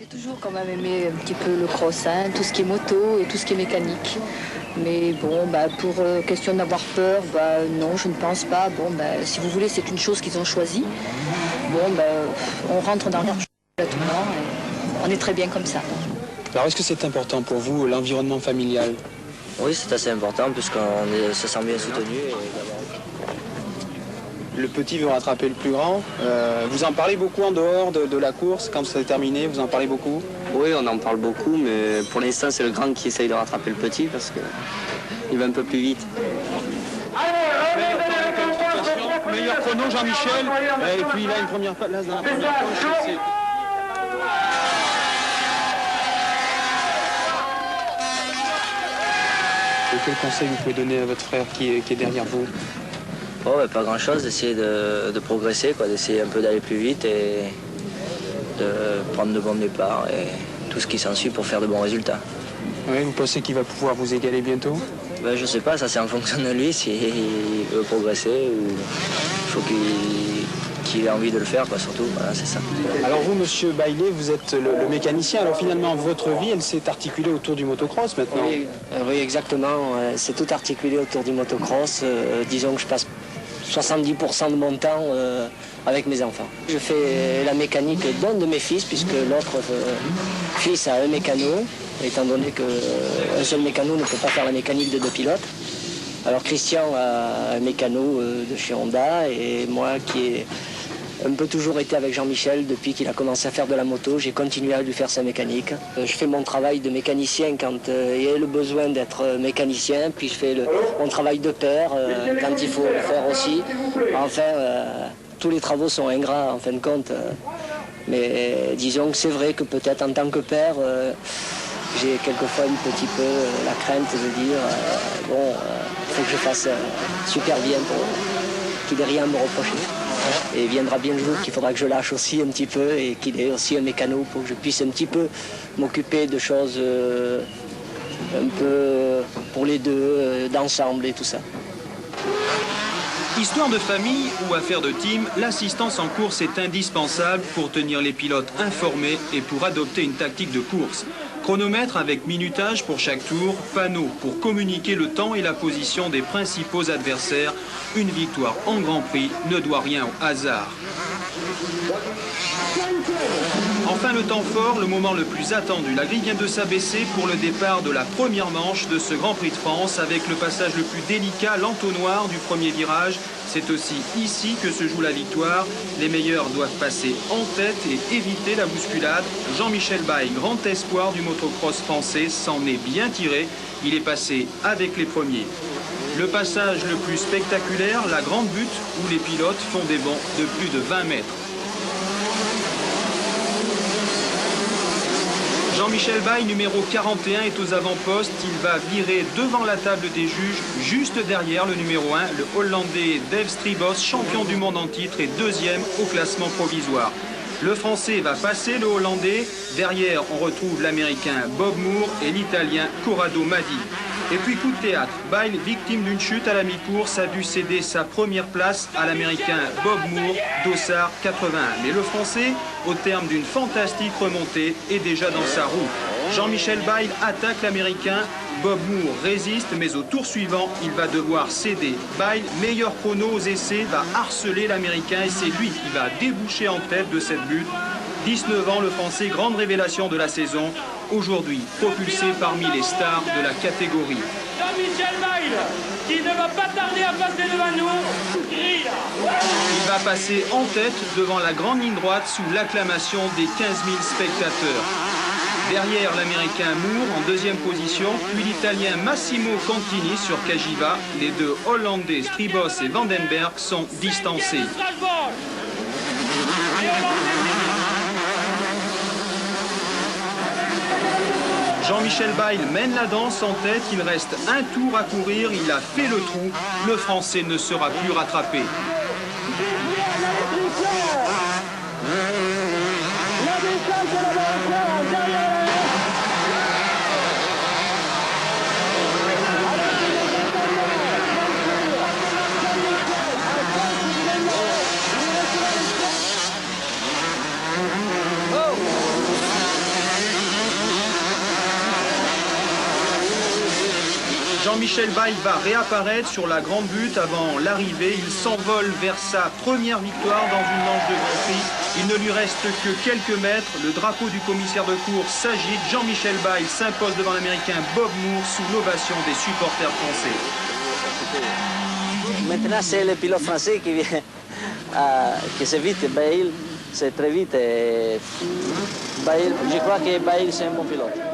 J'ai toujours quand même aimé un petit peu le cross, hein, tout ce qui est moto et tout ce qui est mécanique. Mais bon, pour question d'avoir peur, non, je ne pense pas. Bon, si vous voulez, c'est une chose qu'ils ont choisie. Bon, on rentre dans leur jeu complètement et on est très bien comme ça. Alors, est-ce que c'est important pour vous, l'environnement familial? Oui, c'est assez important puisqu'on se sent bien soutenu. Le petit veut rattraper le plus grand. Vous en parlez beaucoup en dehors de la course, quand c'est terminé, vous en parlez beaucoup? Oui, on en parle beaucoup, mais pour l'instant, c'est le grand qui essaye de rattraper le petit parce qu'il va un peu plus vite. Meilleur chrono, Jean-Michel. Et puis il a une première place dans la première planche. Et quel conseil vous pouvez donner à votre frère qui est derrière vous? Oh, pas grand-chose, d'essayer de progresser, d'essayer un peu d'aller plus vite et de prendre de bons départs et tout ce qui s'ensuit pour faire de bons résultats. Oui, vous pensez qu'il va pouvoir vous égaler bientôt? Je sais pas, ça c'est en fonction de lui, s'il veut progresser ou il faut qu'il ait envie de le faire, surtout, voilà, c'est ça. Alors vous, monsieur Baillet, vous êtes le mécanicien, alors finalement votre vie, elle s'est articulée autour du motocross maintenant? Oui, exactement, c'est tout articulé autour du motocross. Disons que je passe 70% de mon temps avec mes enfants. Je fais la mécanique d'un de mes fils, puisque l'autre fils a un mécano, étant donné qu'un seul mécano ne peut pas faire la mécanique de deux pilotes. Alors Christian a un mécano de chez Honda, et moi qui ai un peu toujours été avec Jean-Michel depuis qu'il a commencé à faire de la moto, j'ai continué à lui faire sa mécanique. Je fais mon travail de mécanicien quand il y a le besoin d'être mécanicien, puis je fais mon travail de père quand il faut le faire aussi. Enfin, tous les travaux sont ingrats en fin de compte, mais disons que c'est vrai que peut-être en tant que père, j'ai quelquefois un petit peu la crainte de dire il faut que je fasse super bien pour qu'il n'ait rien à me reprocher. Et viendra bien le jour qu'il faudra que je lâche aussi un petit peu et qu'il ait aussi un mécano pour que je puisse un petit peu m'occuper de choses un peu pour les deux, d'ensemble et tout ça. Histoire de famille ou affaire de team, l'assistance en course est indispensable pour tenir les pilotes informés et pour adopter une tactique de course. Chronomètre avec minutage pour chaque tour, panneau pour communiquer le temps et la position des principaux adversaires. Une victoire en Grand Prix ne doit rien au hasard. Enfin, le temps fort, le moment le plus attendu. La grille vient de s'abaisser pour le départ de la première manche de ce Grand Prix de France avec le passage le plus délicat, l'entonnoir du premier virage. C'est aussi ici que se joue la victoire. Les meilleurs doivent passer en tête et éviter la bousculade. Jean-Michel Baille, grand espoir du motocross français, s'en est bien tiré. Il est passé avec les premiers. Le passage le plus spectaculaire, la grande butte où les pilotes font des bonds de plus de 20 mètres. Jean-Michel Baille, numéro 41, est aux avant-postes. Il va virer devant la table des juges, juste derrière le numéro 1, le Hollandais Dave Stribos, champion du monde en titre et deuxième au classement provisoire. Le Français va passer le Hollandais. Derrière, on retrouve l'Américain Bob Moore et l'Italien Corrado Madi. Et puis coup de théâtre, Baille, victime d'une chute à la mi-course, a dû céder sa première place à l'Américain Bob Moore, Dossard 81. Mais le Français, au terme d'une fantastique remontée, est déjà dans sa roue. Jean-Michel Baille attaque l'Américain, Bob Moore résiste, mais au tour suivant, il va devoir céder. Baille, meilleur chrono aux essais, va harceler l'Américain et c'est lui qui va déboucher en tête de cette butte. 19 ans, le Français, grande révélation de la saison. Aujourd'hui, propulsé parmi les stars de la catégorie. Jean-Michel Baille, qui ne va pas tarder à passer devant nous. Il va passer en tête devant la grande ligne droite sous l'acclamation des 15 000 spectateurs. Derrière l'Américain Moore en deuxième position, puis l'Italien Massimo Contini sur Cagiva. Les deux Hollandais Stribos et Vandenberg sont distancés. Jean-Michel Baille mène la danse en tête, il reste un tour à courir, il a fait le trou, le Français ne sera plus rattrapé. Jean-Michel Bayle va réapparaître sur la grande butte avant l'arrivée. Il s'envole vers sa première victoire dans une manche de Grand Prix. Il ne lui reste que quelques mètres. Le drapeau du commissaire de course s'agite. Jean-Michel Bayle s'impose devant l'Américain Bob Moore sous l'ovation des supporters français. Maintenant, c'est le pilote français qui vient, qui c'est vite. Bayle, c'est très vite. Et Bayle, je crois que Bayle, c'est un bon pilote.